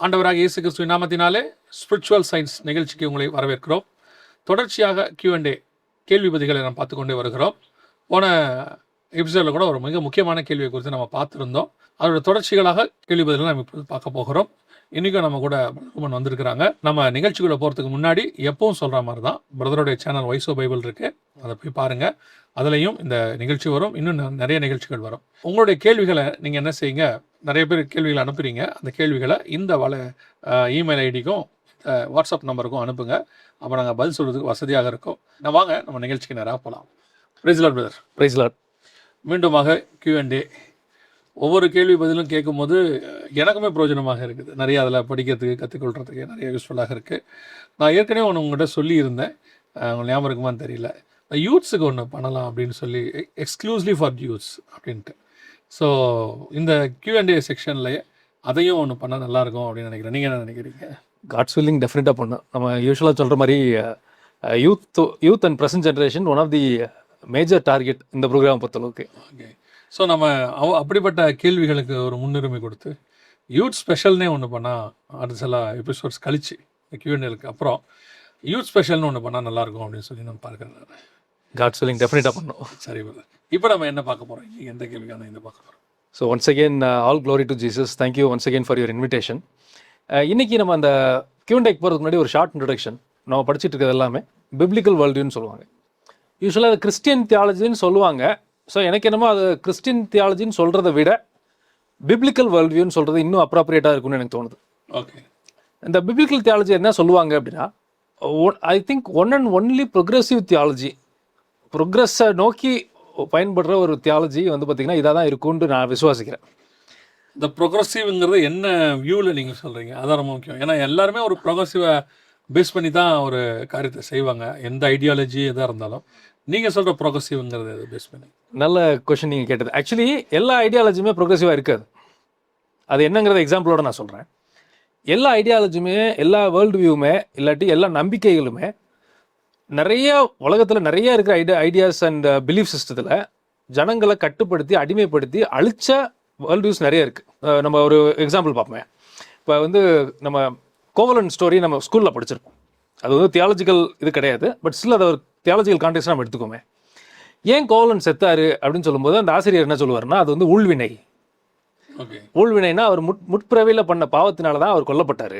ஆண்டவராக இயேசு கிறிஸ்துவின் நாமத்தினாலே ஸ்பிரிச்சுவல் சயின்ஸ் நிகழ்ச்சிக்கு உங்களை வரவேற்கிறோம். தொடர்ச்சியாக Q&A கேள்வி பதில்களை நாம் பார்த்து கொண்டே வருகிறோம். போன எபிசோடில் கூட ஒரு மிக முக்கியமான கேள்வியை குறித்து நம்ம பார்த்துருந்தோம். அதோட தொடர்ச்சிகளாக கேள்வி பதில்களை நம்ம இப்போ பார்க்க போகிறோம். இன்றைக்கும் நம்ம கூட பிரதமன் வந்திருக்கிறாங்க. நம்ம நிகழ்ச்சிக்குள்ளே போகிறதுக்கு முன்னாடி எப்பவும் சொல்கிற மாதிரி தான் பிரதருடைய சேனல் வைசோ பைபிள் இருக்குது, அதை போய் பாருங்கள். அதுலேயும் இந்த நிகழ்ச்சி வரும், இன்னும் நிறைய நிகழ்ச்சிகள் வரும். உங்களுடைய கேள்விகளை நீங்கள் என்ன செய்யுங்க, நிறைய பேர் கேள்விகளை அனுப்புகிறீங்க. அந்த கேள்விகளை இந்த இமெயில் ஐடிக்கும் வாட்ஸ்அப் நம்பருக்கும் அனுப்புங்க. அப்போ நாங்கள் பதில் சொல்கிறதுக்கு வசதியாக இருக்கும். வாங்க நம்ம நிகழ்ச்சிக்கு நேராக போகலாம். Praise lord brother. Praise lord. மீண்டுமாக Q&A. ஒவ்வொரு கேள்வி பதிலும் கேட்கும்போது எனக்குமே பிரயோஜனமாக இருக்குது. நிறைய அதில் படிக்கிறதுக்கு கற்றுக்கொள்கிறதுக்கு நிறைய யூஸ்ஃபுல்லாக இருக்குது. நான் ஏற்கனவே உங்கள்கிட்ட சொல்லியிருந்தேன், உங்களுக்கு ஞாபகம் இருக்குமான்னு தெரியல. யூத்ஸுக்கு ஒன்று பண்ணலாம் அப்படின்னு சொல்லி, எக்ஸ்க்ளூசிவ்லி ஃபார் யூத்ஸ் அப்படின்ட்டு. ஸோ இந்த Q&A செக்ஷன்லேயே அதையும் ஒன்று பண்ணால் நல்லாயிருக்கும் அப்படின்னு நினைக்கிறேன். நீங்கள் என்ன நினைக்கிறீங்க? காட்ஸ் வில்லிங் டெஃபினட்டாக பண்ணோம். நம்ம யூஸ்வலாக சொல்கிற மாதிரி youth and present generation one of the major target இந்த ப்ரோக்ராம் பொறுத்தளவுக்கு. ஓகே. ஸோ நம்ம அப்படிப்பட்ட கேள்விகளுக்கு ஒரு முன்னுரிமை கொடுத்து யூத் ஸ்பெஷல்னே ஒன்று பண்ணால், அடுத்த சில எபிசோட்ஸ் கழிச்சு Q&Aக்கு அப்புறம் யூத் ஸ்பெஷல்னு ஒன்று பண்ணால் நல்லாயிருக்கும் அப்படின்னு சொல்லி நம்ம பார்க்குறேன். காட்ஸ் வில்லிங் டெஃபினட்டாக பண்ணோம். சரி பிரதர், இப்போ நம்ம என்ன பார்க்க போகிறோம்? இன்றைக்கி எந்த கேள்விக்கான இந்த பார்க்க போகிறோம்? So once again all glory to Jesus. Thank you once again for your invitation. இன்றைக்கி நம்ம அந்த Q&Aக்கு போகிறதுக்கு முன்னாடி ஒரு ஷார்ட் இன்ட்ரடக்ஷன். நம்ம படிச்சுட்டு இருக்கிறது எல்லாமே பிப்ளிக்கல் வேர்ல்டுன்னு சொல்லுவாங்க. யூஸ்வலாக அது கிறிஸ்டியன் தியாலஜின்னு சொல்லுவாங்க. ஸோ எனக்கு என்னமோ அது கிறிஸ்டின் தியாலஜின்னு சொல்கிறத விட பிப்ளிக்கல் வேர்ல்ட் வியூன்னு சொல்கிறது இன்னும் அப்ராப்ரியேட்டாக இருக்கும்னு எனக்கு தோணுது. ஓகே. இந்த பிப்ளிக்கல் தியாலஜி என்ன சொல்லுவாங்க அப்படின்னா, I think one and only progressive theology, ப்ரொக்ரெஸ்ஸை நோக்கி பயன்படுற ஒரு தியாலஜி பார்த்திங்கன்னா இதாக தான் இருக்கும்னு நான் விசுவாசிக்கிறேன். இந்த ப்ரொக்ரெசிவ்ங்கிறது என்ன வியூவில் நீங்கள் சொல்கிறீங்க? அதான் ரொம்ப முக்கியம். ஏன்னா எல்லாருமே ஒரு ப்ரொக்ரெசிவை பேஸ் பண்ணி தான் ஒரு காரியத்தை செய்வாங்க, எந்த ஐடியாலஜி எதாக இருந்தாலும். நீங்கள் சொல்கிற ப்ரொக்ரெசிவ்ங்கிறது எதை பேஸ் பண்ணி? நல்ல கொஷின் நீங்கள் கேட்டது. ஆக்சுவலி எல்லா ஐடியாலஜியுமே ப்ரொக்ரெசிவாக இருக்காது. அது என்னங்கிறத எக்ஸாம்பிளோட நான் சொல்கிறேன். எல்லா ஐடியாலஜியுமே, எல்லா வேர்ல்டு வியூவுமே, இல்லாட்டி எல்லா நம்பிக்கைகளுமே, நிறைய உலகத்தில் நிறைய இருக்கிற ஐடியாஸ் அண்ட் பிலீஃப் சிஸ்டத்தில் ஜனங்களை கட்டுப்படுத்தி அடிமைப்படுத்தி அழிச்ச வேர்ல்டு வியூஸ் நிறைய இருக்குது. நம்ம ஒரு எக்ஸாம்பிள் பார்ப்போமே. இப்போ நம்ம கோவலன் ஸ்டோரி நம்ம ஸ்கூலில் படிச்சிருப்போம். அது தியாலஜிக்கல் இது கிடையாது, பட் ஸ்டில் அதை ஒரு தியாலஜிக்கல் கான்டெக்ஸ்ட் நம்ம எடுத்துக்கோமே. ஏன் கோவலன் செத்தாரு அப்படின்னு சொல்லும்போது அந்த ஆசிரியர் என்ன சொல்லுவார்னா, அது ஊழ்வினை. ஊழ்வினைனா அவர் முற்பிறவியில் பண்ண பாவத்தினால தான் அவர் கொல்லப்பட்டார்.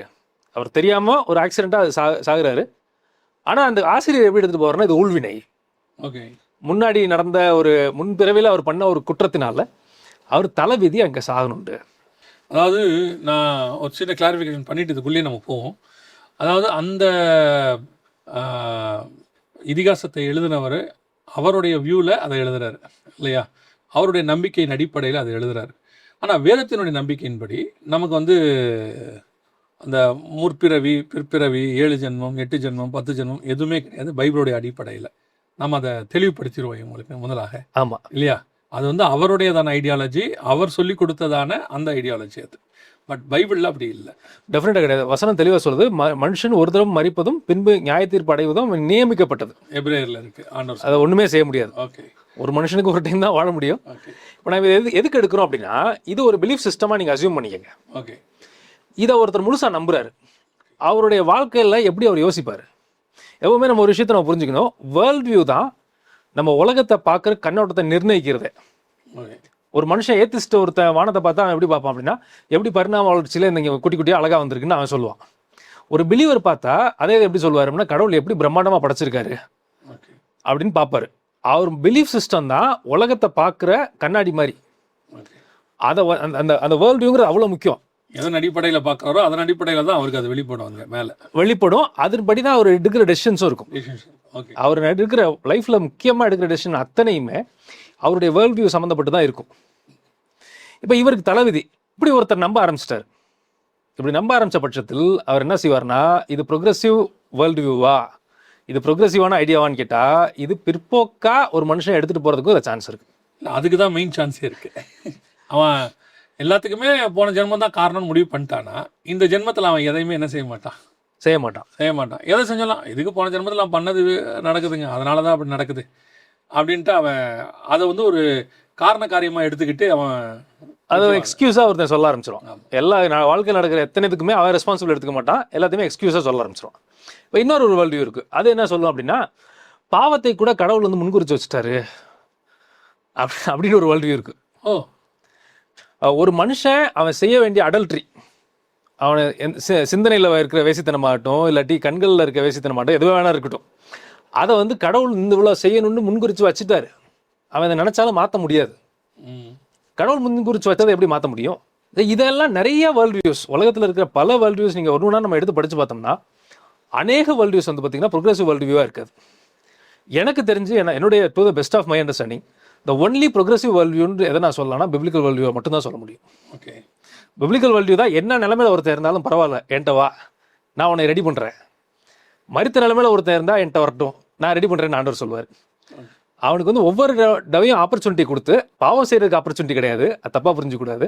அவர் தெரியாமல் ஒரு ஆக்சிடெண்ட்டாக சாகுறாரு. ஆனால் அந்த ஆசிரியர் எப்படி எடுத்துகிட்டு போவார்னா, இது ஊழ்வினை. ஓகே. முன்னாடி நடந்த ஒரு முன்பிறவியில் அவர் பண்ண ஒரு குற்றத்தினால அவர் தலைவிதி அங்கே சாகணுண்டு. அதாவது நான் ஒரு சின்ன கிளாரிஃபிகேஷன் பண்ணிட்டு இதுக்குள்ளேயே நம்ம போவோம். அதாவது அந்த இதிகாசத்தை எழுதினவர் அவருடைய வியூவில் அதை எழுதுறாரு இல்லையா? அவருடைய நம்பிக்கையின் அடிப்படையில் அதை எழுதுறாரு. ஆனால் வேதத்தினுடைய நம்பிக்கையின்படி நமக்கு அந்த முற்பிறவி, பிற்பிறவி, 7 ஜென்மம், 8 ஜென்மம், 10 ஜென்மம் எதுவுமே கிடையாது. பைபிளுடைய அடிப்படையில் நம்ம அதை தெளிவுபடுத்திடுவோம் உங்களுக்கு முதலாக. ஆமாம் இல்லையா? அது அவருடையதான ஐடியாலஜி, அவர் சொல்லி கொடுத்ததான அந்த ஐடியாலஜி அது. பட் பைபிளில் அப்படி இல்லை. டெஃபினட்டாக கிடையாது. வசனம் தெளிவாக சொல்லுது, மனுஷன் ஒரு தரம் மரிப்பதும் பின்பு நியாய தீர்ப்பு அடைவதும் நியமிக்கப்பட்டது. எபிரேயரில் இருக்கு. ஆண்டவர் அதை ஒன்றுமே செய்ய முடியாது. ஓகே. ஒரு மனுஷனுக்கு ஒரு டைம் தான் வாழ முடியும். இப்போ நான் எதுக்கு எடுக்கிறோம் அப்படின்னா, இது ஒரு பிலீஃப் சிஸ்டமாக நீங்கள் அசியூம் பண்ணிக்கங்க. ஓகே. இதை ஒருத்தர் முழுசாக நம்புறாரு. அவருடைய வாழ்க்கையில் எப்படி அவர் யோசிப்பார்? எப்பவுமே நம்ம ஒரு விஷயத்தை நம்ம புரிஞ்சுக்கணும். வேர்ல்ட் வியூ தான் நம்ம உலகத்தை பார்க்குற கண்ணோட்டத்தை நிர்ணயிக்கிறதே. ஒரு மனுஷன் ஏத்திஸ்ட் ஒருத்தன் வானத்தை பார்த்தா அவன் எப்படி பார்ப்பான் அப்படின்னா, எப்படி பரிணாம வளர்ச்சியில் இந்த குட்டி குட்டியாக அழகாக வந்திருக்குன்னு அவன் சொல்லுவான். ஒரு பிலீவர் பார்த்தா அதே எப்படி சொல்லுவார் அப்படின்னா, கடவுள் எப்படி பிரம்மாண்டமாக படைச்சிருக்காரு அப்படின்னு பார்ப்பாரு. அவர் பிலீஃப் சிஸ்டம் தான் உலகத்தை பார்க்குற கண்ணாடி மாதிரி. அதை அந்த வேர்ல்டு வியூங்கிறது அவ்வளோ முக்கியம். எதன் அடிப்படையில் பார்க்குறாரோ அதன் அடிப்படையில் தான் அவருக்கு அது வெளிப்படும். அதன்படி தான் அவர் எடுக்கிற டெசிஷன்ஸும் இருக்கும். அவர் எடுக்கிற லைஃப்பில் முக்கியமாக எடுக்கிற டெசிஷன் அத்தனையுமே அவருடைய வேர்ல்ட் வியூ சம்மந்தப்பட்டு தான் இருக்கும். இப்போ இவருக்கு தலைவிதி இப்படி ஒருத்தர் நம்ப ஆரம்பிச்சிட்டார். இப்படி நம்ப ஆரம்பித்த பட்சத்தில் அவர் என்ன செய்வார்னா, இது ப்ரொக்ரெசிவ் வேர்ல்டு வியூவா, இது ப்ரொக்ரெசிவான ஐடியாவான்னு கேட்டால், இது பிற்போக்கா ஒரு மனுஷன் எடுத்துகிட்டு போகிறதுக்கு ஒரு சான்ஸ் இருக்குது. அதுக்கு தான் மெயின் சான்ஸே இருக்குது. அவன் எல்லாத்துக்குமே போன ஜென்மம் தான் காரணம்னு முடிவு பண்ணிட்டானா, இந்த ஜென்மத்தில் அவன் எதையுமே என்ன செய்ய மாட்டான். எதை செஞ்சாலும் இதுக்கு போன ஜென்மத்தில் அவன் பண்ணது நடக்குதுங்க, அதனால தான் அப்படி நடக்குது அப்படின்ட்டு அவன் அதை ஒரு காரண காரியமாக எடுத்துக்கிட்டு அவன் அது எக்ஸ்கியூஸாக ஒருத்தன் சொல்ல ஆரம்பிச்சிடும். வாழ்க்கையில் நடக்கிற எத்தனைத்துக்குமே அவன் ரெஸ்பான்சிபிள் எடுத்துக்க மாட்டான், எல்லாத்தையுமே எக்ஸ்கியூஸாக சொல்ல ஆரம்பிச்சிடும். இப்போ இன்னொரு ஒரு வேர்ல்டு வியூ இருக்குது. அது என்ன சொல்லும் அப்படின்னா, பாவத்தை கூட கடவுள் வந்து முன்குறிச்சு வச்சுட்டாரு அப்படின்னு ஒரு வேர்ல்டு வியூ இருக்குது. ஒரு மனுஷன் அவன் செய்ய வேண்டிய அடல்ட்ரி, அவனை சிந்தனையில் இருக்கிற வேசித்தனமாகட்டும், இல்லாட்டி கண்களில் இருக்க வேசித்தனமாகட்டும், எதுவாக வேணா இருக்கட்டும், அதை வந்து கடவுள் இந்த இவ்வளோ செய்யணும்னு முன்குறிச்சு வச்சுட்டாரு. அவன் அதை நினச்சாலும் மாற்ற முடியாது. கடவுள் முன்குறிச்சு வச்சதை எப்படி மாற்ற முடியும்? இதெல்லாம் நிறைய வேர்ல்டு வியூஸ், உலகத்தில் இருக்கிற பல வேர்ல்டு வியூஸ் நீங்கள் ஒன்றுனா நம்ம எடுத்து படித்து பார்த்தோம்னா அநேக வேர்ல்டு வியூஸ் வந்து பார்த்தீங்கன்னா ப்ரோக்ரெசிவ் வேர்ல்டு வியூவாக இருக்காது. எனக்கு தெரிஞ்சு என்னுடைய to the best of my understanding the only progressive world வியூன்னு எதை நான் சொல்லலாம்னா பிப்ளிக்கல் வேர்ல்டு வியூவை மட்டும் தான் சொல்ல முடியும். ஓகே, பிப்ளிக்கல் வேர்ல்டு வியூ தான் என்ன நிலைமையில் ஒருத்தர் இருந்தாலும் பரவாயில்ல, என்கிட்ட வா, நான் உன்னை ரெடி பண்ணுறேன். மரித்த நிலைமையில் ஒருத்தர் இருந்தால் என்கிட்ட வரட்டும், நான் ரெடி பண்ணுறேன்னு ஆண்டவர் சொல்லுவார். அவனுக்கு வந்து ஒவ்வொரு தவையும் ஆப்பர்ச்சுனிட்டி கொடுத்து, பாவம் செய்யறதுக்கு ஆப்பர்ச்சுனிட்டி கிடையாது, அது தப்பாக புரிஞ்சுக்கூடாது.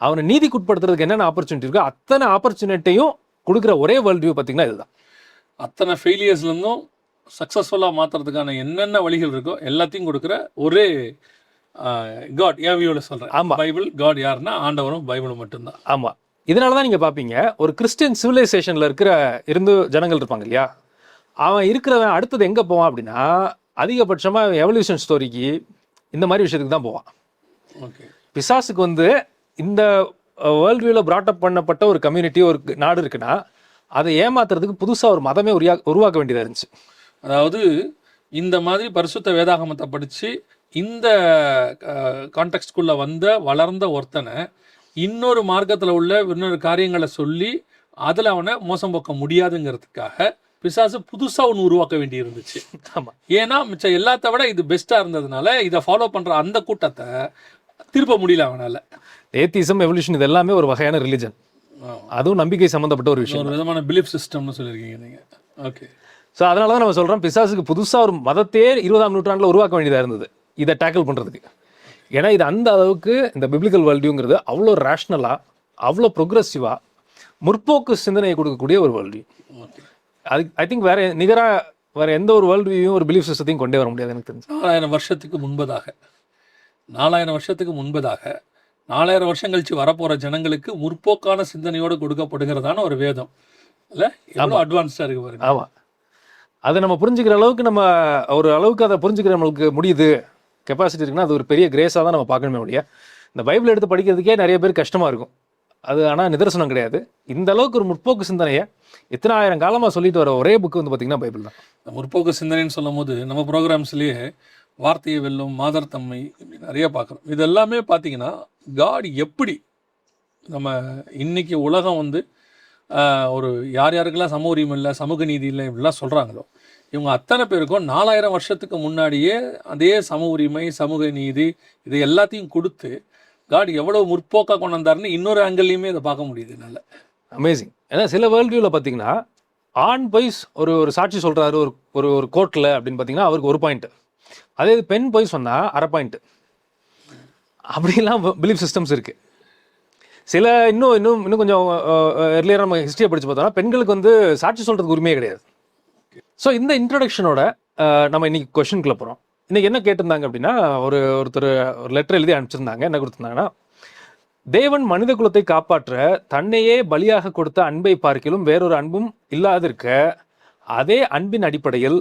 அவனை நீதிக்குட்படுத்துறதுக்கு என்னென்ன ஆப்பர்ச்சுனிட்டி இருக்கோ அத்தனை ஆப்பர்ச்சுனிட்டியும் கொடுக்குற ஒரே வேர்ல்டு வியூ பார்த்தீங்கன்னா இதுதான். அத்தனை ஃபெயிலியர்ஸ்லேருந்தும் சக்ஸஸ்ஃபுல்லாக மாற்றுறதுக்கான என்னென்ன வழிகள் இருக்கோ எல்லாத்தையும் கொடுக்குற ஒரே காட். என் வியூவில் சொல்கிறேன். ஆமாம், பைபிள் காட் யாருன்னா ஆண்டவரும் பைபிளும் மட்டும்தான். ஆமாம், இதனால தான் நீங்கள் பார்ப்பீங்க, ஒரு கிறிஸ்டியன் சிவிலைசேஷனில் இருக்கிற ஜனங்கள் இருப்பாங்க இல்லையா, அவன் இருக்கிறவன் அடுத்தது எங்கே போவான் அப்படின்னா அதிகபட்சமாக எவல்யூஷன் ஸ்டோரிக்கு இந்த மாதிரி விஷயத்துக்கு தான் போவான். ஓகே, பிசாசுக்கு வந்து இந்த வேர்ல்டு வியூவில் ப்ராட்டப் பண்ணப்பட்ட ஒரு கம்யூனிட்டி, ஒரு நாடு இருக்குன்னா அதை ஏமாத்துறதுக்கு புதுசாக ஒரு மதமே உருவாக்க வேண்டியதாக இருந்துச்சு. அதாவது இந்த மாதிரி பரிசுத்த வேதாகமத்தை படித்து இந்த கான்டெக்ஸ்ட்குள்ளே வளர்ந்த ஒருத்தனை இன்னொரு மார்க்கத்தில் உள்ள இன்னொரு காரியங்களை சொல்லி அதில் அவனை மோசம் போக்க முடியாதுங்கிறதுக்காக பிசாசு புதுசாக ஒன்று உருவாக்க வேண்டி இருந்துச்சு. ஆமாம், ஏன்னா மிச்சம் எல்லாத்த விட இது பெஸ்ட்டாக இருந்ததுனால இதை ஃபாலோ பண்ணுற அந்த கூட்டத்தை திருப்ப முடியல அவனால். ஏத்திசம், எவல்யூஷன் இது எல்லாமே ஒரு வகையான ரிலிஜன், அதுவும் நம்பிக்கை சம்மந்தப்பட்ட ஒரு விஷயம், ஒரு விதமான பிலீஃப் சிஸ்டம்னு சொல்லியிருக்கீங்க நீங்கள். ஓகே, ஸோ அதனால தான் நம்ம சொல்கிறோம் பிசாசுக்கு புதுசாக ஒரு மதத்தையே 20ஆம் நூற்றாண்டில் உருவாக்க வேண்டியதாக இருந்தது இதை டேக்கிள் பண்ணுறதுக்கு. ஏன்னா இது அந்த அளவுக்கு இந்த பிப்ளிக்கல் வேர்ல்டியூங்கிறது அவ்வளோ ரேஷ்னலாக, அவ்வளோ ப்ரொக்ரெசிவாக, முற்போக்கு சிந்தனையை கொடுக்கக்கூடிய ஒரு வேர்ல்டியூ. அது ஐ திங்க் வேற எந்த ஒரு வேர்ல்டு வியூவும் ஒரு பிலீஃப் சிஸ்டத்தையும் கொண்டே வர முடியாது எனக்கு தெரிஞ்சு. 4000 வருஷத்துக்கு முன்பதாக 4000 வருஷம் கழிச்சு வரப்போகிற ஜனங்களுக்கு முற்போக்கான சிந்தனையோடு கொடுக்கப்படுகிறதான ஒரு வேதம் இல்லை? எவ்வளோ அட்வான்ஸ்டாக இருக்கு பாருங்க. ஆமாம், அதை நம்ம புரிஞ்சுக்கிற அளவுக்கு நம்ம ஒரு அளவுக்கு அதை புரிஞ்சுக்கிற நம்மளுக்கு முடியுது, கெப்பாசிட்டி இருக்குன்னா அது ஒரு பெரிய கிரேஸாக தான் நம்ம பார்க்கணுமே முடியாது. இந்த பைபிள் எடுத்து படிக்கிறதுக்கே நிறைய பேர் கஷ்டமாக இருக்கும், அது ஆனால் நிதர்சனம் கிடையாது. இந்த அளவுக்கு ஒரு முற்போக்கு சிந்தனையை இத்தனை ஆயிரம் காலமாக சொல்லிட்டு வர ஒரே புக்கு வந்து பார்த்திங்கன்னா பைபிள் தான். முற்போக்கு சிந்தனைன்னு சொல்லும் போது நம்ம ப்ரோக்ராம்ஸ்லேயே வார்த்தையை வெல்லும், மாதர் தம்மை, இப்படி நிறைய பார்க்குறோம். இது எல்லாமே பார்த்தீங்கன்னா காட் எப்படி நம்ம இன்னைக்கு உலகம் வந்து ஒரு யாருக்கெல்லாம் சம உரிமை இல்லை, சமூக நீதி இல்லை, இப்படிலாம் சொல்கிறாங்களோ இவங்க அத்தனை பேருக்கும் 4000 வருஷத்துக்கு முன்னாடியே அதே சம உரிமை, சமூக நீதி இது எல்லாத்தையும் கொடுத்து காட் எவ்வளோ முற்போக்காக கொண்டு வந்தாருன்னு இன்னொரு ஆங்கிள்லையுமே இதை பார்க்க முடியுது. நல்ல அமேசிங். ஏன்னா சில வேர்ல்டு வியூவில் பார்த்தீங்கன்னா ஆண் பொய்ஸ் ஒரு சாட்சி சொல்கிறாரு ஒரு கோர்ட்டில் அப்படின்னு பார்த்தீங்கன்னா அவருக்கு 1 பாயிண்ட், அதே பெண் பொய் சொன்னால் 1/2 பாயிண்ட், அப்படிலாம் பிலீஃப் சிஸ்டம்ஸ் இருக்குது. சில இன்னும் கொஞ்சம் எர்லியராக நம்ம ஹிஸ்ட்ரியை படித்து பார்த்தோம்னா பெண்களுக்கு வந்து சாட்சி சொல்கிறதுக்கு உரிமையே கிடையாது. ஸோ இந்த இன்ட்ரடக்ஷனோட நம்ம இன்னைக்கு கொஷனுக்குள்ள போகிறோம். இன்றைக்கி என்ன கேட்டிருந்தாங்க அப்படின்னா ஒருத்தர் ஒரு லெட்டர் எழுதி அனுப்பிச்சிருந்தாங்க. என்ன கொடுத்துருந்தாங்கன்னா, தேவன் மனித குலத்தை காப்பாற்ற தன்னையே பலியாக கொடுத்த அன்பை பார்க்கிலும் வேறொரு அன்பும் இல்லாதிருக்க அதே அன்பின் அடிப்படையில்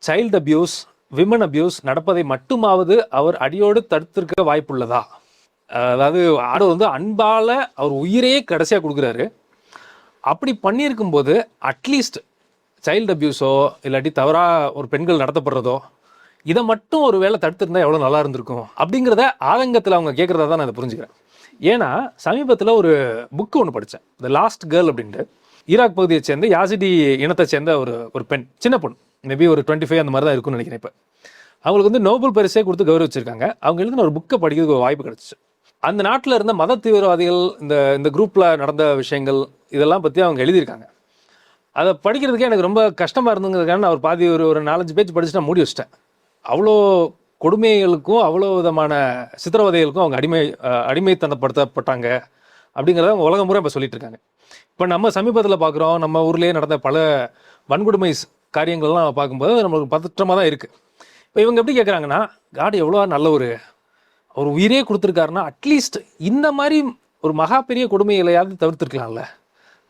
சைல்டு அபியூஸ், விமன் அபியூஸ் நடப்பதை மட்டுமாவது அவர் அடியோடு தடுத்திருக்க வாய்ப்புள்ளதா? அதாவது ஆண்டவர் வந்து அன்பால் அவர் உயிரையே கடைசியாக கொடுக்குறாரு. அப்படி பண்ணியிருக்கும்போது அட்லீஸ்ட் சைல்டு அபியூஸோ இல்லாட்டி தவறாக ஒரு பெண்கள் நடத்தப்படுறதோ இதை மட்டும் ஒரு வேளை தடுத்திருந்தா எவ்வளோ நல்லா இருந்திருக்கும் அப்படிங்கிறத ஆதங்கத்தில் அவங்க கேட்குறதா தான் நான் இதை புரிஞ்சுக்கிறேன். ஏன்னா சமீபத்தில் ஒரு புக்கு ஒன்று படித்தேன், த லாஸ்ட் கேர்ள் அப்படின்ட்டு. ஈராக் பகுதியை சேர்ந்த யாசிடி இனத்தை சேர்ந்த ஒரு பெண், சின்ன பொண்ணு, மேபி ஒரு 25 அந்த மாதிரி தான் இருக்குன்னு நினைக்கிறேன். இப்போ அவங்களுக்கு வந்து நோபல் பரிசே கொடுத்து கௌரவிச்சிருக்காங்க. அவங்க எழுதின ஒரு புக்கை படிக்கிறதுக்கு ஒரு வாய்ப்பு கிடச்சிச்சு. அந்த நாட்டில் இருந்த மத தீவிரவாதிகள், இந்த குரூப்பில் நடந்த விஷயங்கள் இதெல்லாம் பற்றி அவங்க எழுதியிருக்காங்க. அதை படிக்கிறதுக்கே எனக்கு ரொம்ப கஷ்டமாக இருந்துங்கிறதுக்கான நான் ஒரு பாதி ஒரு 4-5 பேஜ் படிச்சுட்டு நான் மூடி வச்சிட்டேன். அவ்வளோ கொடுமைகளுக்கும் அவ்வளோ விதமான சித்திரவதைகளுக்கும் அவங்க அடிமைத்தனப்படுத்தப்பட்டாங்க அப்படிங்கிறத அவங்க உலகம் பூரா இப்போ சொல்லிட்டு இருக்காங்க. இப்போ நம்ம சமீபத்தில் பார்க்குறோம், நம்ம ஊர்லேயே நடந்த பல வன்கொடுமை காரியங்கள்லாம் பார்க்கும்போது நம்மளுக்கு பதற்றமாக தான் இருக்குது. இப்போ இவங்க எப்படி கேட்குறாங்கன்னா, காட் எவ்வளோ நல்லவர், அவர் உயிரே கொடுத்துருக்காருன்னா அட்லீஸ்ட் இந்த மாதிரி ஒரு மகா பெரிய கொடுமைகளையாவது தவிர்த்துருக்கலாம்ல,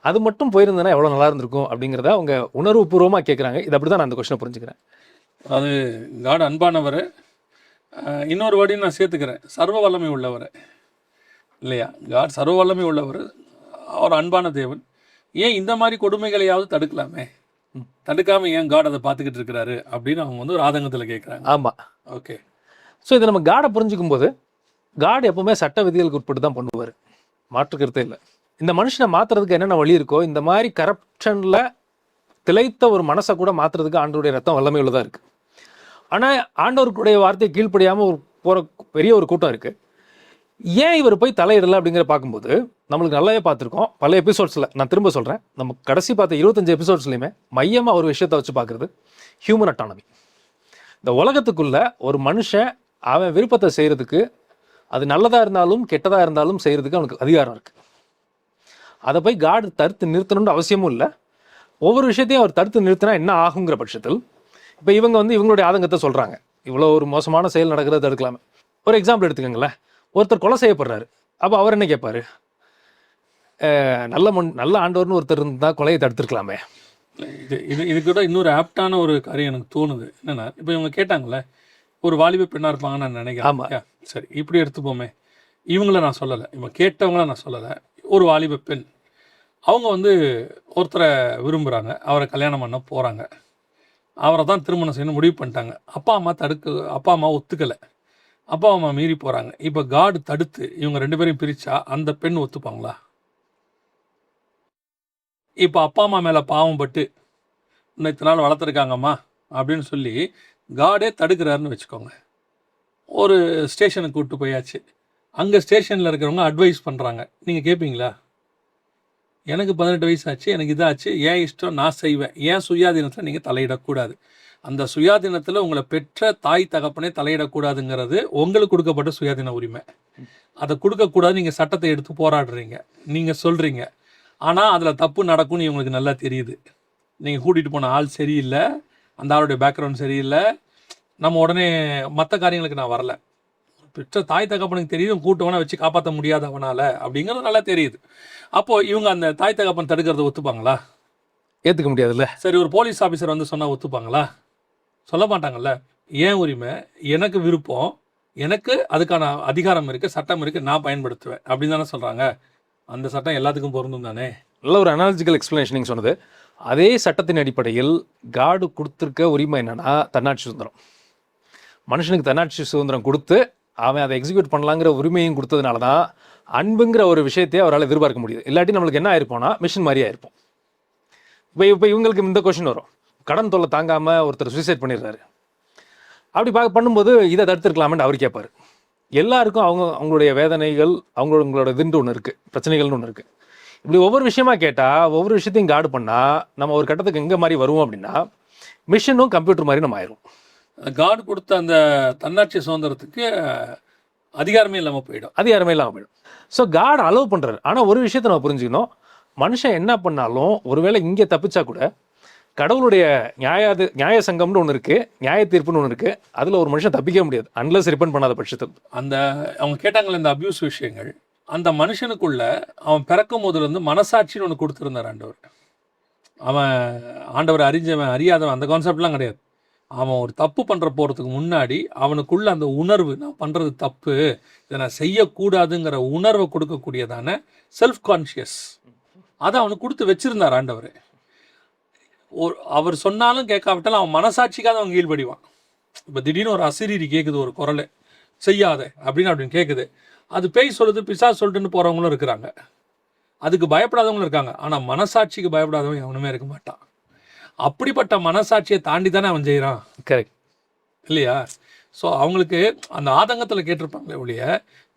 அது மட்டும் போயிருந்தேன்னா எவ்வளோ நல்லா இருந்திருக்கும் அப்படிங்கிறத அவங்க உணர்வுபூர்வமாக கேட்குறாங்க. இது அப்படி தான் நான் அந்த கொஸ்டினை புரிஞ்சுக்கிறேன். அது காட் அன்பானவர், இன்னொரு வாடியும் நான் சேர்த்துக்கிறேன், சர்வ வல்லமை உள்ளவர் இல்லையா? காட் சர்வ வல்லமை உள்ளவர், அவர் அன்பான தேவன். ஏன் இந்த மாதிரி கொடுமைகளையாவது தடுக்கலாமே, தடுக்காம ஏன் காட் அதை பார்த்துக்கிட்டு இருக்கிறாரு அப்படின்னு அவங்க வந்து ஒரு ஆதங்கத்தில் கேட்குறாங்க. ஆமாம், ஓகே. ஸோ இதை நம்ம காடை புரிஞ்சுக்கும் போது காட் எப்பவுமே சட்ட விதிகளுக்கு உட்பட்டு தான் பண்ணுவார், மாற்று கருத்தே இல்லை. இந்த மனுஷனை மாற்றுறதுக்கு என்னென்ன வழி இருக்கோ, இந்த மாதிரி கரப்ஷனில் திளைத்த ஒரு மனசை கூட மாற்றுறதுக்கு ஆண்டவருடைய ரத்தம் வல்லமை உள்ளதாக இருக்குது. ஆனால் ஆண்டவருடைய வார்த்தையை கீழ்ப்படியாமல் ஒரு போகிற பெரிய ஒரு கூட்டம் இருக்குது. ஏன் இவர் போய் தலையிடலை அப்படிங்கிற பார்க்கும்போது நம்மளுக்கு நல்லாவே பார்த்துருக்கோம் பல எபிசோட்ஸில். நான் திரும்ப சொல்கிறேன், நம்ம கடைசி பார்த்த 25 எபிசோட்ஸ்லையுமே மையமாக ஒரு விஷயத்தை வச்சு பார்க்குறது ஹியூமன் அட்டானமி. இந்த உலகத்துக்குள்ள ஒரு மனுஷன் அவன் விருப்பத்தை செய்கிறதுக்கு, அது நல்லதாக இருந்தாலும் கெட்டதாக இருந்தாலும் செய்கிறதுக்கு அவனுக்கு அதிகாரம் இருக்குது. அதை போய் காட் தடுத்து நிறுத்தணும்னு அவசியமும் இல்லை. ஒவ்வொரு விஷயத்தையும் அவர் தடுத்து நிறுத்தினா என்ன ஆகுங்கிற பட்சத்தில் இப்போ இவங்க வந்து இவங்களுடைய ஆதங்கத்தை சொல்கிறாங்க, இவ்வளோ ஒரு மோசமான செயல் நடக்கிறத தடுக்கலாமே. ஒரு எக்ஸாம்பிள் எடுத்துக்கோங்களேன், ஒருத்தர் கொலை செய்யப்படுறாரு. அப்போ அவர் என்ன கேட்பாரு, நல்ல ஆண்டவர்னு ஒருத்தர் இருந்தால் கொலையை தடுத்துருக்கலாமே. இது கூட இன்னொரு ஆப்டான ஒரு காரியம் எனக்கு தோணுது. என்னென்னா, இப்போ இவங்க கேட்டாங்களே ஒரு வாலிப பெண்ணாக இருப்பாங்கன்னு நான் நினைக்கிறேன். ஆமாம், சரி, இப்படி எடுத்துப்போமே. இவங்கள நான் சொல்லலை, இவங்க கேட்டவங்கள நான் சொல்லலை. ஒரு வாலிப பெண், அவங்க வந்து ஒருத்தரை விரும்புகிறாங்க, அவரை கல்யாணம் பண்ண போகிறாங்க, அவரை தான் திருமணம் செய்யணும் முடிவு பண்ணிட்டாங்க. அப்பா அம்மா ஒத்துக்கலை, அப்பா அம்மா மீறி போகிறாங்க. இப்போ காட் தடுத்து இவங்க 2 பேரையும் பிரித்தா அந்த பெண் ஒத்துப்பாங்களா? இப்போ அப்பா அம்மா மேலே பாவம் பட்டு இத்தனை நாள் வளர்த்துருக்காங்கம்மா அப்படின்னு சொல்லி காடே தடுக்கிறாருன்னு வச்சுக்கோங்க. ஒரு ஸ்டேஷனுக்கு கூப்பிட்டு போயாச்சு, அங்கே ஸ்டேஷனில் இருக்கிறவங்க அட்வைஸ் பண்ணுறாங்க, நீங்கள் கேட்பீங்களா? எனக்கு 18 வயசு ஆச்சு, எனக்கு இதாச்சு, ஏன் இஷ்டம் நான் செய்வேன், ஏன் சுயாதீனத்தில் நீங்கள் தலையிடக்கூடாது. அந்த சுயாதீனத்தில் உங்களை பெற்ற தாய் தகப்பனே தலையிடக்கூடாதுங்கிறது உங்களுக்கு கொடுக்கப்பட்ட சுயாதீன உரிமை. அதை கொடுக்கக்கூடாது, நீங்கள் சட்டத்தை எடுத்து போராடுறீங்க, நீங்கள் சொல்கிறீங்க. ஆனால் அதில் தப்பு நடக்கும்னு இவங்களுக்கு நல்லா தெரியுது. நீங்கள் கூட்டிகிட்டு போன ஆள் சரியில்லை, அந்த ஆளுடைய பேக்ரவுண்ட் சரியில்லை, நம்ம உடனே மற்ற காரியங்களுக்கு நான் வரல. பெற்ற தாய் தகப்பனுக்கு தெரியுது, கூட்டவனை வச்சு காப்பாற்ற முடியாது அவனால் அப்படிங்கிறது நல்லா தெரியுது. அப்போது இவங்க அந்த தாய் தகப்பன் தடுக்கிறத ஒத்துப்பாங்களா? ஏற்றுக்க முடியாதுல்ல. சரி, ஒரு போலீஸ் ஆஃபீஸர் வந்து சொன்னால் ஒத்துப்பாங்களா? சொல்ல மாட்டாங்கல்ல. ஏன் உரிமை, எனக்கு விருப்பம், எனக்கு அதுக்கான அதிகாரம் இருக்குது, சட்டம் இருக்குது, நான் பயன்படுத்துவேன் அப்படின்னு தானே சொல்கிறாங்க. அந்த சட்டம் எல்லாத்துக்கும் பொருந்தும் தானே. நல்ல ஒரு அனாலஜிக்கல் எக்ஸ்பிளனேஷன் நீங்கள் சொன்னது. அதே சட்டத்தின் அடிப்படையில் காடு கொடுத்துருக்க உரிமை என்னன்னா தன்னாட்சி சுதந்திரம். மனுஷனுக்கு தன்னாட்சி சுதந்திரம் கொடுத்து அவன் அதை எக்ஸிக்யூட் பண்ணலாங்கிற உரிமையும் கொடுத்ததுனால தான் அன்புங்கிற ஒரு விஷயத்தையே அவரால் எதிர்பார்க்க முடியுது. இல்லாட்டி நம்மளுக்கு என்ன ஆயிருப்போம்னா மிஷின் மாதிரியே ஆயிருப்போம். இப்போ இவங்களுக்கு இந்த கொஸ்டின் வரும், கடன் தொல்லை தாங்காமல் ஒருத்தர் சூசைட் பண்ணிடுறாரு, அப்படி பண்ணும்போது இதை தடுத்துருக்கலாமேன்னு அவர் கேட்பார். எல்லாருக்கும் அவங்களுடைய வேதனைகள், அவங்களோட இதுன்ட்டு ஒன்று இருக்குது, பிரச்சனைகள்னு ஒன்று இருக்குது. இப்படி ஒவ்வொரு விஷயமா கேட்டால், ஒவ்வொரு விஷயத்தையும் கார்டு பண்ணால் நம்ம ஒரு கட்டத்துக்கு எங்கே மாதிரி வருவோம் அப்படின்னா மிஷினும் கம்ப்யூட்டர் மாதிரி நம்ம ஆயிரும். கார்டு கொடுத்த அந்த தன்னாட்சி சுதந்திரத்துக்கு அதிகாரமே இல்லாமல் போயிடும். ஸோ கார்டு அலோவ் பண்ணுறாரு. ஆனால் ஒரு விஷயத்தை நம்ம புரிஞ்சுக்கணும், மனுஷன் என்ன பண்ணாலும் ஒருவேளை இங்கே தப்பிச்சா கூட கடவுளுடைய நியாய சங்கம்னு ஒன்று இருக்குது, நியாய தீர்ப்புன்னு ஒன்று இருக்குது, அதில் ஒரு மனுஷன் தப்பிக்க முடியாது அன்லஸ் ரிப்பன் பண்ணாத பட்சத்தில். அந்த அவங்க கேட்டாங்களே இந்த அபியூஸ் விஷயங்கள், அந்த மனுஷனுக்குள்ள அவன் பிறக்கும் போதுலேருந்து மனசாட்சின்னு ஒன்று கொடுத்துருந்தார் ஆண்டவர். அவன் ஆண்டவர் அறிஞ்சவன் அறியாதவன் அந்த கான்செப்ட்லாம் கிடையாது. அவன் ஒரு தப்பு பண்ணுற போகிறதுக்கு முன்னாடி அவனுக்குள்ள அந்த உணர்வு, நான் பண்ணுறது தப்பு, இதை நான் செய்யக்கூடாதுங்கிற உணர்வை கொடுக்கக்கூடியதான செல்ஃப் கான்ஷியஸ், அதை அவனுக்கு கொடுத்து வச்சிருந்தார் ஆண்டவர். அவர் சொன்னாலும் கேட்காவிட்டாலும் அவன் மனசாட்சிக்காக அவன் கீழ்படிவான். இப்போ திடீர்னு ஒரு அசிரீரி கேட்குது, ஒரு குரல் செய்யாத அப்படின்னு கேட்குது, அது பேய் சொல்லுது, பிசா சொல்லிட்டுன்னு போகிறவங்களும் இருக்கிறாங்க, அதுக்கு பயப்படாதவங்களும் இருக்காங்க. ஆனால் மனசாட்சிக்கு பயப்படாதவன் எவனுமே இருக்க மாட்டான். அப்படிப்பட்ட மனசாட்சியை தாண்டி தானே அவன் செய்கிறான். கரெக்ட் இல்லையா? ஸோ அவங்களுக்கு அந்த ஆதங்கத்தில் கேட்டிருப்பாங்களே ஒழிய,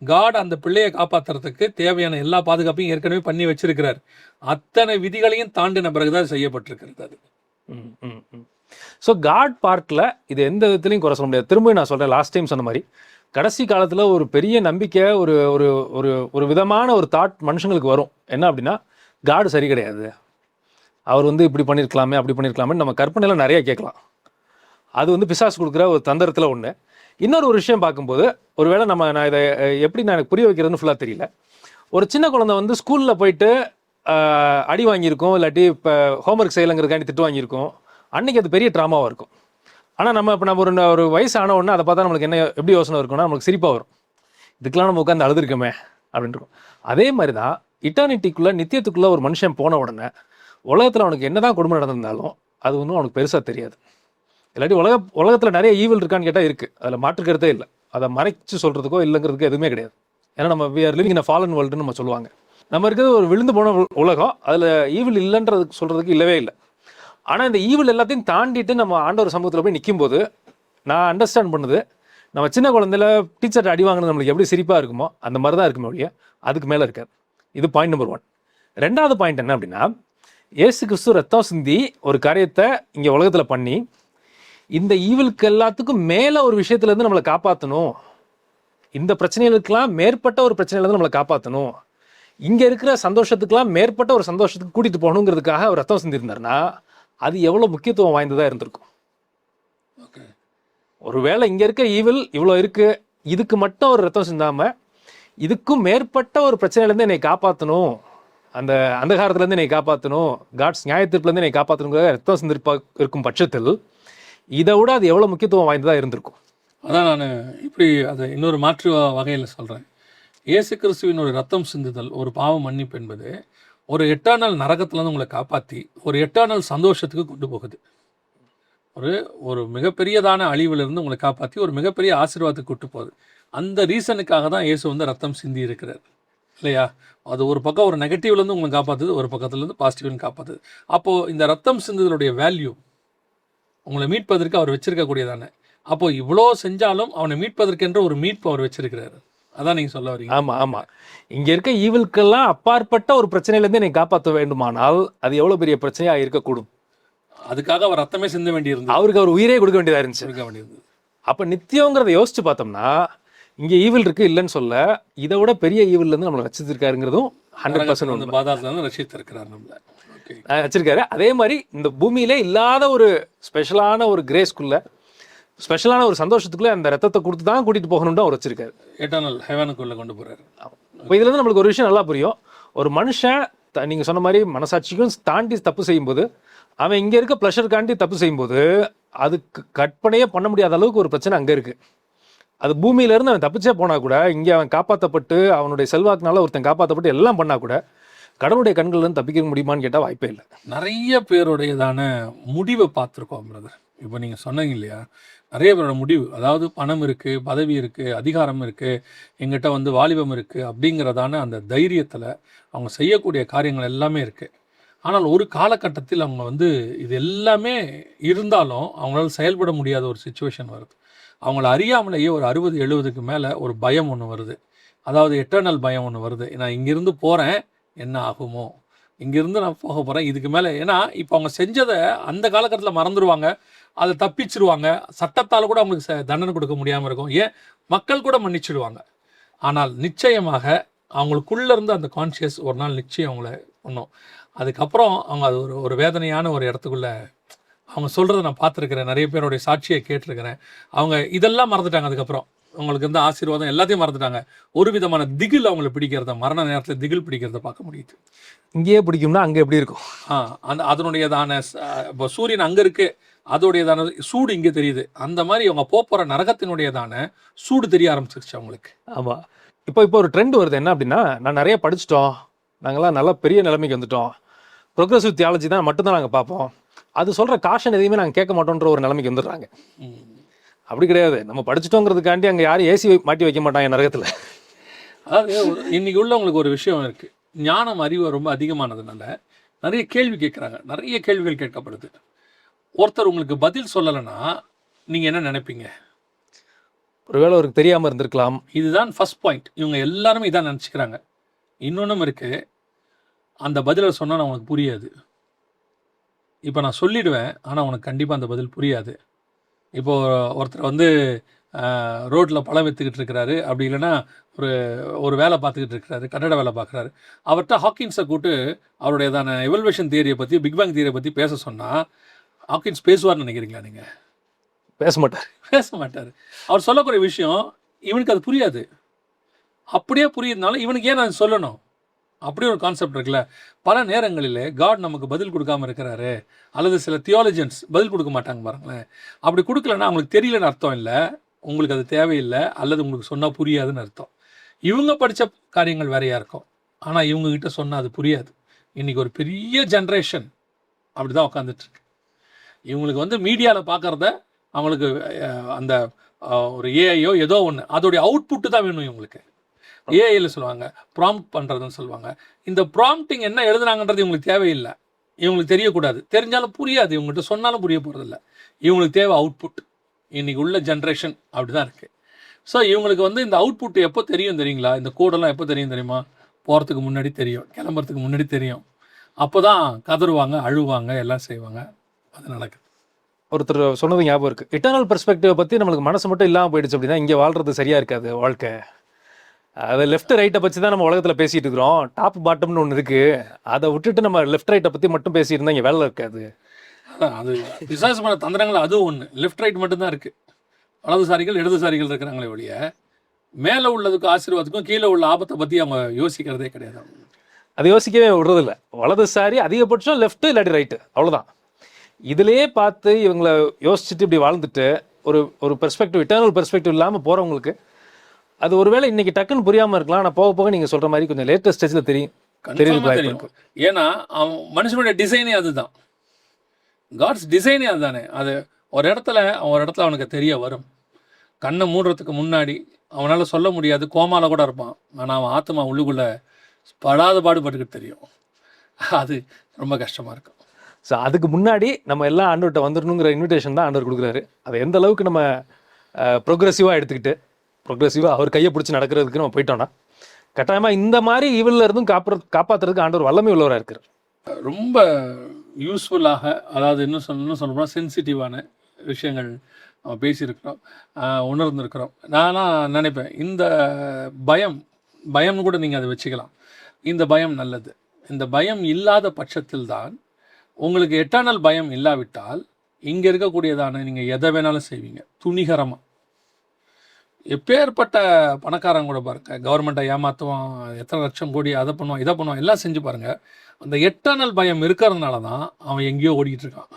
காட் அந்த பிள்ளையை காப்பாற்றுறதுக்கு தேவையான எல்லா பாதுகாப்பையும் ஏற்கனவே பண்ணி வச்சிருக்கிறார். அத்தனை விதிகளையும் தாண்டின பிறகுதான் செய்யப்பட்டிருக்கிறது அது. ஸோ காட் பார்ட்டில் இது எந்த விதத்துலையும் குறை சொல்ல முடியாது. திரும்ப நான் சொல்கிறேன், லாஸ்ட் டைம் சொன்ன மாதிரி கடைசி காலத்தில் ஒரு பெரிய நம்பிக்கை, ஒரு ஒரு ஒரு ஒரு விதமான ஒரு தாட் மனுஷங்களுக்கு வரும். என்ன அப்படின்னா, காடு சரி கிடையாது, அவர் இப்படி பண்ணியிருக்கலாமே அப்படி பண்ணியிருக்கலாமே நம்ம கற்பனையில் நிறையா கேட்கலாம். அது பிசாசு கொடுக்குற ஒரு தந்திரத்தில் ஒன்று. இன்னொரு விஷயம் பார்க்கும்போது ஒருவேளை நான் இதை எப்படி நான் எனக்கு புரிய வைக்கிறதுன்னு ஃபுல்லாக தெரியல. ஒரு சின்ன குழந்தை வந்து ஸ்கூலில் போயிட்டு அடி வாங்கியிருக்கோம், இல்லாட்டி இப்போ ஹோம்ஒர்க் செய்யலைங்கிறதுக்காண்டி திட்டு வாங்கியிருக்கோம். அன்றைக்கி அது பெரிய ட்ராமாவாக இருக்கும். ஆனால் நம்ம ஒரு வயசு ஆன உடனே அதை பார்த்தா நம்மளுக்கு என்ன எப்படி யோசனை இருக்கும்னா நம்மளுக்கு சிரிப்பாக வரும். இதுக்கெல்லாம் நம்ம உட்காந்து அழுதுருக்கோமே அப்படின்ட்டு இருக்கும். அதே மாதிரி தான் இட்டர்னிட்டிக்குள்ளே நித்தியத்துக்குள்ளே ஒரு மனுஷன் போன உடனே உலகத்தில் அவனுக்கு என்ன தான் கொடுமை நடந்திருந்தாலும் அது ஒன்றும் அவனுக்கு பெருசாக தெரியாது. இல்லாட்டி உலகத்தில் நிறைய ஈவில் இருக்கான்னு கேட்டால் இருக்குது, அதில் மாற்றுக்கிறதே இல்லை. அதை மறைச்சு சொல்கிறதுக்கோ இல்லைங்கிறதுக்கோ எதுவுமே கிடையாது. ஏன்னா நம்ம we are living in a fallen வேர்ல்டுன்னு நம்ம சொல்லுவாங்க. நம்ம இருக்கிறது ஒரு விழுந்து போன உலகம், அதில் ஈவில் இல்லைன்றதுக்கு சொல்கிறதுக்கு இல்லவே இல்லை. ஆனால் இந்த ஈவில் எல்லாத்தையும் தாண்டிட்டு நம்ம ஆண்டவர் சமூகத்தில் போய் நிற்கும்போது நான் அண்டர்ஸ்டாண்ட் பண்ணுது, நம்ம சின்ன குழந்தையில டீச்சர்கிட்ட அடி வாங்கினது நம்மளுக்கு எப்படி சிரிப்பாக இருக்குமோ அந்த மாதிரி தான் இருக்குமே ஒழிய அதுக்கு மேலே இருக்காது. இது பாயிண்ட் நம்பர் 1. 2வது பாயிண்ட் என்ன அப்படின்னா, இயேசு கிறிஸ்து ரத்தம் சிந்தி ஒரு காரியத்தை இங்கே உலகத்தில் பண்ணி இந்த ஈவிலுக்கு எல்லாத்துக்கும் மேலே ஒரு விஷயத்துலேருந்து நம்மளை காப்பாற்றணும், இந்த பிரச்சனைகளுக்கெல்லாம் மேற்பட்ட ஒரு பிரச்சனையிலேருந்து நம்மளை காப்பாற்றணும், இங்கே இருக்கிற சந்தோஷத்துக்கெல்லாம் மேற்பட்ட ஒரு சந்தோஷத்துக்கு கூட்டிகிட்டு போகணுங்கிறதுக்காக அவர் ரத்தம் சிந்திருந்தாருன்னா அது எவ்வளோ முக்கியத்துவம் வாய்ந்ததாக இருந்திருக்கும். ஓகே, ஒருவேளை இங்கே இருக்க ஈவில் இவ்வளோ இருக்குது, இதுக்கு மட்டும் ஒரு ரத்தம் சிந்தாமல் இதுக்கும் மேற்பட்ட ஒரு பிரச்சனையிலேருந்து என்னை காப்பாற்றணும், அந்த அந்தகாரத்துலேருந்து என்னை காப்பாற்றணும், காட்ஸ் நியாயத்தீர்ப்புலேருந்து என்னை காப்பாற்றணுங்கிற ரத்தம் சிந்திருப்பா இருக்கும் பட்சத்தில் இதை விட அது எவ்வளோ முக்கியத்துவம் வாய்ந்ததாக இருந்திருக்கும். அதான் நான் இப்படி அதை இன்னொரு மாற்று வகையில் சொல்கிறேன். இயேசு கிறிஸ்துவின் ஒரு ரத்தம் சிந்துதல், ஒரு பாவ மன்னிப்பு என்பது ஒரு எட்டர்னல் நரகத்துலேருந்து உங்களை காப்பாற்றி ஒரு எட்டர்னல் சந்தோஷத்துக்கு கொண்டு போகுது. ஒரு மிகப்பெரியதான அழிவிலிருந்து உங்களை காப்பாற்றி ஒரு மிகப்பெரிய ஆசீர்வாதத்துக்கு கூட்டு போகுது. அந்த ரீசனுக்காக தான் இயேசு வந்து ரத்தம் சிந்தி இருக்கிறார் இல்லையா? அது ஒரு பக்கம் ஒரு நெகட்டிவ்லேருந்து உங்களை காப்பாற்றுது, ஒரு பக்கத்துலேருந்து பாசிட்டிவ்னு காப்பாற்றுது. அப்போது இந்த ரத்தம் சிந்துதலுடைய வேல்யூ உங்களை மீட்பதற்கு அவர் வச்சிருக்கக்கூடியதானே. அப்போது இவ்வளோ செஞ்சாலும் அவனை மீட்பதற்கென்ற ஒரு மீட்பு அவர் வச்சிருக்கிறாரு. அதான் நீங்கள் சொல்ல வரீங்க. ஆமாம். இங்கே இருக்க ஈவிலுக்கெல்லாம் அப்பாற்பட்ட ஒரு பிரச்சனையிலேருந்து என்னை காப்பாற்ற வேண்டுமானால் அது எவ்வளோ பெரிய பிரச்சனையாக இருக்கக்கூடும். அதுக்காக அவர் ரத்தமே சிந்த வேண்டியிருந்தது, அவருக்கு அவர் உயிரே கொடுக்க வேண்டியதாக இருந்துச்சு. அப்போ நித்தியங்கிறத யோசிச்சு பார்த்தோம்னா இங்கே ஈவில் இருக்குது இல்லைன்னு சொல்ல, இதை விட பெரிய ஈவிலேருந்து நம்மளை ரசிச்சிருக்காருங்கிறதும் 100% பாதாளத்துலேருந்து ரசித்திருக்கிறார் நம்மளை வச்சிருக்காரு. அதே மாதிரி இந்த பூமியிலே இல்லாத ஒரு ஸ்பெஷலான ஒரு கிரேஸ்குள்ள ஸ்பெஷலான ஒரு சந்தோஷத்துக்குள்ளே அந்த ரத்தத்தை கொடுத்து தான் கூட்டிகிட்டு போகணும்னு அவர் வச்சிருக்காரு. எட்டர்னல் ஹெவனுக்குள்ளே கொண்டு போகிறாரு. இப்போ இதுலேருந்து நம்மளுக்கு ஒரு விஷயம் நல்லா புரியும். ஒரு மனுஷன் நீங்கள் சொன்ன மாதிரி மனசாட்சிக்கும் தாண்டி தப்பு செய்யும்போது, அவன் இங்கே இருக்க ப்ளஷருக்காண்டி தப்பு செய்யும்போது அதுக்கு கற்பனையே பண்ண முடியாத அளவுக்கு ஒரு பிரச்சனை அங்கே இருக்குது. அது பூமியிலேருந்து அவன் தப்பிச்சே போனால் கூட இங்கே அவன் காப்பாற்றப்பட்டு அவனுடைய செல்வாக்குனால ஒருத்தன் காப்பாற்றப்பட்டு எல்லாம் பண்ணால் கூட கடவுளுடைய கண்கள்லேருந்து தப்பிக்க முடியுமான்னு கேட்டால் வாய்ப்பே இல்லை. நிறைய பேருடையதான முடிவை பார்த்துருக்கோம் பிரதர். இப்போ நீங்கள் சொன்னீங்க இல்லையா, நிறைய பேரோட முடிவு, அதாவது பணம் இருக்குது, பதவி இருக்குது, அதிகாரம் இருக்குது, எங்கிட்ட வந்து வாலிபம் இருக்குது அப்படிங்கிறதான அந்த தைரியத்தில் அவங்க செய்யக்கூடிய காரியங்கள் எல்லாமே இருக்குது. ஆனால் ஒரு காலகட்டத்தில் அவங்க வந்து இது எல்லாமே இருந்தாலும் அவங்களால செயல்பட முடியாத ஒரு சுச்சுவேஷன் வருது. அவங்கள அறியாமலேயே ஒரு 60-70க்கு மேலே ஒரு பயம் ஒன்று வருது. அதாவது எட்டர்னல் பயம் ஒன்று வருது. நான் இங்கேருந்து போகிறேன், என்ன ஆகுமோ, இங்கேருந்து நான் போக போகிறேன், இதுக்கு மேலே. ஏன்னா இப்போ அவங்க செஞ்சதை அந்த காலகட்டத்தில் மறந்துடுவாங்க, அதை தப்பிச்சிருவாங்க, சட்டத்தால் கூட அவங்களுக்கு தண்டனை கொடுக்க முடியாமல் இருக்கும், ஏன் மக்கள் கூட மன்னிச்சிடுவாங்க. ஆனால் நிச்சயமாக அவங்களுக்குள்ளேருந்து அந்த கான்ஷியஸ் ஒரு நாள் நிச்சயம் அவங்கள பண்ணும். அதுக்கப்புறம் அவங்க அது ஒரு வேதனையான ஒரு இடத்துக்குள்ளே அவங்க சொல்கிறத நான் பார்த்துருக்கிறேன், நிறைய பேருடைய சாட்சியை கேட்டிருக்கிறேன். அவங்க இதெல்லாம் மறந்துட்டாங்க. அதுக்கப்புறம் அவங்களுக்கு இருந்த ஆசீர்வாதம் எல்லாத்தையும் மறந்துட்டாங்க. ஒரு விதமான திகில் அவங்களை பிடிக்கிறத, மரண நேரத்தில் திகில் பிடிக்கிறத பார்க்க முடியுது. இங்கேயே பிடிக்கும்னா அங்கே எப்படி இருக்கும்? அதனுடையதான இப்போ சூரியன் அங்கே இருக்குது, அதோடையதான சூடு இங்கே தெரியுது. அந்த மாதிரி அவங்க போகிற நரகத்தினுடையதான சூடு தெரிய ஆரம்பிச்சிருச்சு அவங்களுக்கு. ஆமாம். இப்போ ஒரு ட்ரெண்ட் வருது என்ன அப்படின்னா, நான் நிறைய படிச்சிட்டோம், நாங்களாம் நல்லா பெரிய நிலைமைக்கு வந்துட்டோம், ப்ரோக்ரெசிவ் தியாலஜி தான் மட்டும்தான் நாங்கள் பார்ப்போம், அது சொல்கிற காஷன் எதையுமே நாங்கள் கேட்க மாட்டோன்ற ஒரு நிலைமைக்கு வந்துடுறாங்க. அப்படி கிடையாது. நம்ம படிச்சிட்டோங்கிறதுக்காண்டி அங்கே யாரும் ஏசி மாட்டி வைக்க மாட்டாங்க நரகத்தில். அதாவது இன்னைக்கு உள்ளவங்களுக்கு ஒரு விஷயம் இருக்குது, ஞானம் அறிவு ரொம்ப அதிகமானதுனால நிறைய கேள்வி கேட்குறாங்க, நிறைய கேள்விகள் கேட்கப்படுது. ஒருத்தர் உங்களுக்கு பதில் சொல்லலைன்னா நீங்கள் என்ன நினைப்பீங்க? ஒருவேளை அவருக்கு தெரியாமல் இருந்திருக்கலாம். இதுதான் ஃபர்ஸ்ட் பாயிண்ட். இவங்க எல்லாருமே இதான் நினச்சிக்கிறாங்க. இன்னொன்றும் இருக்குது, அந்த பதிலை சொன்னால் நான் உனக்கு புரியாது. இப்போ நான் சொல்லிவிடுவேன், ஆனால் உனக்கு கண்டிப்பாக அந்த பதில் புரியாது. இப்போது ஒருத்தர் வந்து ரோட்டில் பழம் விற்றுக்கிட்டு இருக்கிறாரு, அப்படி இல்லைன்னா ஒரு வேலை பார்த்துக்கிட்டு இருக்கிறாரு, கட்டட வேலை பார்க்குறாரு. அவர்கிட்ட ஹாக்கின்ஸை கூட்டு அவருடையதான எவல்யூஷன் தியரியை பற்றி, பிக் பேங் தியரியை பற்றி பேச சொன்னால் ஹாக்கின்ஸ் பேசுவார்னு நினைக்கிறீங்களா நீங்கள்? பேச மாட்டார். பேச மாட்டார். அவர் சொல்லக்கூடிய விஷயம் இவனுக்கு அது புரியாது. அப்படியே புரியுதுனால இவனுக்கு ஏன் நான் சொல்லணும்? அப்படி ஒரு கான்செப்ட் இருக்குல்ல. பல நேரங்களில் காட் நமக்கு பதில் கொடுக்காம இருக்கிறாரு, அல்லது சில தியாலஜியன்ஸ் பதில் கொடுக்க மாட்டாங்க பாருங்களேன். அப்படி கொடுக்கலன்னா அவங்களுக்கு தெரியலன்னு அர்த்தம் இல்லை, உங்களுக்கு அது தேவையில்லை, அல்லது உங்களுக்கு சொன்னால் புரியாதுன்னு அர்த்தம். இவங்க படித்த காரியங்கள் வேறையாக இருக்கும், ஆனால் இவங்ககிட்ட சொன்னால் அது புரியாது. இன்றைக்கி ஒரு பெரிய ஜென்ரேஷன் அப்படி தான் உட்காந்துட்ருக்கு. இவங்களுக்கு வந்து மீடியாவில் பார்க்குறத அவங்களுக்கு அந்த ஒரு ஏஐயோ ஏதோ ஒன்று அதோடைய அவுட்புட்டு தான் வேணும் இவங்களுக்கு. ஏஐயில் சொல்லுவாங்க ப்ராம்ப்ட் பண்ணுறதுன்னு சொல்லுவாங்க. இந்த ப்ராம்ப்டிங் என்ன எழுதுனாங்கன்றது இவங்களுக்கு தேவையில்லை, இவங்களுக்கு தெரியக்கூடாது. தெரிஞ்சாலும் புரியாது, இவங்ககிட்ட சொன்னாலும் புரிய போகிறதில்ல. இவங்களுக்கு தேவை அவுட்புட். இன்றைக்கி உள்ள ஜென்ரேஷன் அப்படி தான் இருக்குது. ஸோ இவங்களுக்கு வந்து இந்த அவுட்புட் எப்போ தெரியும் தெரியுங்களா? இந்த கோடெல்லாம் எப்போ தெரியும் தெரியுமா? போகிறதுக்கு முன்னாடி தெரியும், கிளம்புறதுக்கு முன்னாடி தெரியும். அப்போ தான் கதறுவாங்க, அழுவாங்க, எல்லாம் செய்வாங்க. அது நடக்குது. ஒருத்தர் சொன்னது ஞாபகம் இருக்குது, இட்டர்னல் பெர்ஸ்பெக்டிவை பற்றி நம்மளுக்கு மனசு மட்டும் இல்லாமல் போயிடுச்சு அப்படின்னா இங்கே வாழ்றது சரியாக இருக்காது வாழ்க்கை. அதை லெஃப்ட் ரைட்டை பற்றி தான் நம்ம உலகத்தில் பேசிகிட்டு இருக்கிறோம். டாப் பாட்டம்னு ஒன்று இருக்குது, அதை விட்டுட்டு நம்ம லெஃப்ட் ரைட்டை பற்றி மட்டும் பேசியிருந்தா இங்கே வேலை இருக்காது. அதான் அது விசாசமான தந்திரங்கள். அதுவும் ஒன்று, லெஃப்ட் ரைட் மட்டும்தான் இருக்குது. வலதுசாரிகள் இடதுசாரிகள் இருக்கிறாங்களே ஒழிய மேலே உள்ளதுக்கும் ஆசீர்வாதத்துக்கும் கீழே உள்ள ஆபத்தை பற்றி அவங்க யோசிக்கிறதே கிடையாது. அதை யோசிக்கவே விடுறதில்ல. வலதுசாரி அதிகபட்சம் லெஃப்ட்டு இல்லாட்டி ரைட்டு, அவ்வளோதான். இதிலே பார்த்து இவங்களை யோசிச்சுட்டு இப்படி வாழ்ந்துட்டு ஒரு பெர்ஸ்பெக்டிவ், இட்டர்னல் பெர்ஸ்பெக்டிவ் இல்லாமல் போகிறவங்களுக்கு அது ஒருவேளை இன்னைக்கு டக்குன்னு புரியாமல் இருக்கலாம். ஆனால் போக போக நீங்கள் சொல்கிற மாதிரி கொஞ்சம் லேட்டஸ்ட் ஸ்டேஜில் தெரியும். ஏன்னா அவன் மனுஷனுடைய டிசைனே அதுதான், காட்ஸ் டிசைனே அதுதானே. அது ஒரு இடத்துல அவனுக்கு தெரிய வரும். கண்ணை மூடுறதுக்கு முன்னாடி அவனால் சொல்ல முடியாது, கோமால கூட இருப்பான். ஆனால் அவன் ஆத்மா உள்ளுக்குள்ளே படாத பாடுபட்டுக்கிட்டு தெரியும். அது ரொம்ப கஷ்டமாக இருக்கும். ஸோ அதுக்கு முன்னாடி நம்ம எல்லாம் ஆண்டவர்கிட்ட வந்துடணுங்கிற இன்விடேஷன் தான் ஆண்டவர் கொடுக்குறாரு. அதை எந்த அளவுக்கு நம்ம ப்ரோக்ரெசிவாக எடுத்துக்கிட்டு ப்ரோக்ரெசிவாக அவர் கையை பிடிச்சி நடக்கிறதுக்கு நம்ம போயிட்டோம்னா கட்டாயமாக இந்த மாதிரி ஈவிலில் இருந்தும் காப்பாற்றுறதுக்கு ஆண்டவர் வல்லமை உள்ளவராக இருக்கிறார். ரொம்ப யூஸ்ஃபுல்லாக, அதாவது இன்னும் சொல்லணும்னா சென்சிட்டிவான விஷயங்கள் நம்ம பேசியிருக்கிறோம், உணர்ந்துருக்கிறோம். நானாக நினைப்பேன் இந்த பயம்னு கூட நீங்கள் அதை வச்சுக்கலாம். இந்த பயம் நல்லது. இந்த பயம் இல்லாத பட்சத்தில் தான் உங்களுக்கு எட்டர்னல் பயம் இல்லாவிட்டால் இங்கே இருக்கக்கூடியதான நீங்கள் எதை வேணாலும் செய்வீங்க துணிகரமாக. எப்பேற்பட்ட பணக்காரங்க கூட பாருங்கள், கவர்மெண்ட்டை ஏமாற்றுவான், எத்தனை லட்சம் கோடி அதை பண்ணுவான் இதை பண்ணுவான் எல்லாம் செஞ்சு பாருங்கள். அந்த எட்டர்னல் பயம் இருக்கிறதுனால தான் அவன் எங்கேயோ ஓடிக்கிட்டு இருக்கான்.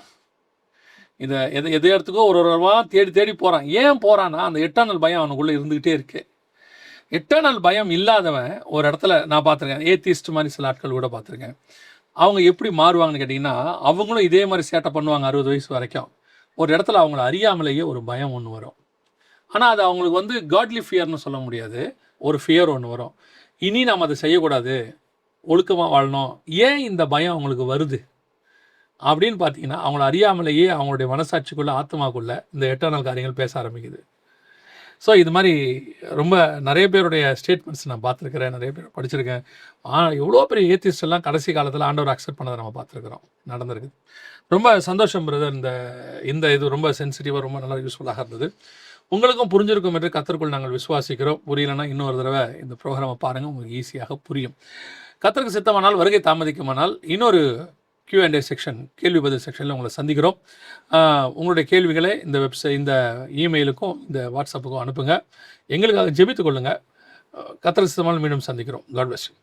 எதை இடத்துக்கோ ஒரு தேடி தேடி போகிறான். ஏன் போகிறான்னா அந்த எட்டர்னல் பயம் அவனுக்குள்ளே இருந்துக்கிட்டே இருக்கு. எட்டர்னல் பயம் இல்லாதவன் ஒரு இடத்துல நான் பார்த்துருக்கேன், ஏத்திஸ்ட் மாதிரி சில ஆட்கள் கூட பார்த்துருக்கேன். அவங்க எப்படி மாறுவாங்கன்னு கேட்டிங்கன்னா, அவங்களும் இதே மாதிரி சேட்டை பண்ணுவாங்க 60 வயசு வரைக்கும். ஒரு இடத்துல அவங்கள அறியாமலேயே ஒரு பயம் ஒன்று வரும். ஆனால் அது அவங்களுக்கு வந்து காட்லி ஃபியர்னு சொல்ல முடியாது, ஒரு ஃபியர் ஒன்று வரும். இனி நாம் அதை செய்யக்கூடாது, ஒழுக்கமாக வாழணும். ஏன் இந்த பயம் அவங்களுக்கு வருது அப்படின்னு பார்த்தீங்கன்னா, அவங்கள அறியாமலேயே அவங்களுடைய மனசாட்சிக்குள்ளே ஆத்மாக்குள்ளே இந்த எட்டர்னல் காரியங்கள் பேச ஆரம்பிக்குது. ஸோ இது மாதிரி ரொம்ப நிறைய பேருடைய ஸ்டேட்மெண்ட்ஸ் நான் பார்த்துருக்கிறேன், நிறைய பேர் படிச்சிருக்கேன். எவ்வளோ பெரிய ஏத்திஸ்ட் எல்லாம் கடைசி காலத்தில் ஆண்டவர் அக்செப்ட் பண்ணதை நம்ம பார்த்துருக்குறோம், நடந்திருக்கு. ரொம்ப சந்தோஷம் பிரதர். இந்த இது ரொம்ப சென்சிட்டிவாக ரொம்ப நல்லா யூஸ்ஃபுல்லாக இருந்தது. உங்களுக்கும் புரிஞ்சிருக்கும் என்று கர்த்தருக்குள் நாங்கள் விசுவாசிக்கிறோம். புரியலைன்னா இன்னொரு தடவை இந்த ப்ரோக்ராமை பாருங்கள், உங்களுக்கு ஈஸியாக புரியும். கர்த்தருக்கு சித்தமானால் வருகை தாமதிக்குமானால் இன்னொரு Q&A செக்ஷன், கேள்வி பதில் செக்ஷனில் உங்களை சந்திக்கிறோம். உங்களுடைய கேள்விகளை இந்த இமெயிலுக்கும் இந்த வாட்ஸ்அப்புக்கும் அனுப்புங்க. எங்களுக்காக ஜெபித்துக் கொள்ளுங்கள். கர்த்தருக்கு சித்தமானால் மீண்டும் சந்திக்கிறோம். God bless you.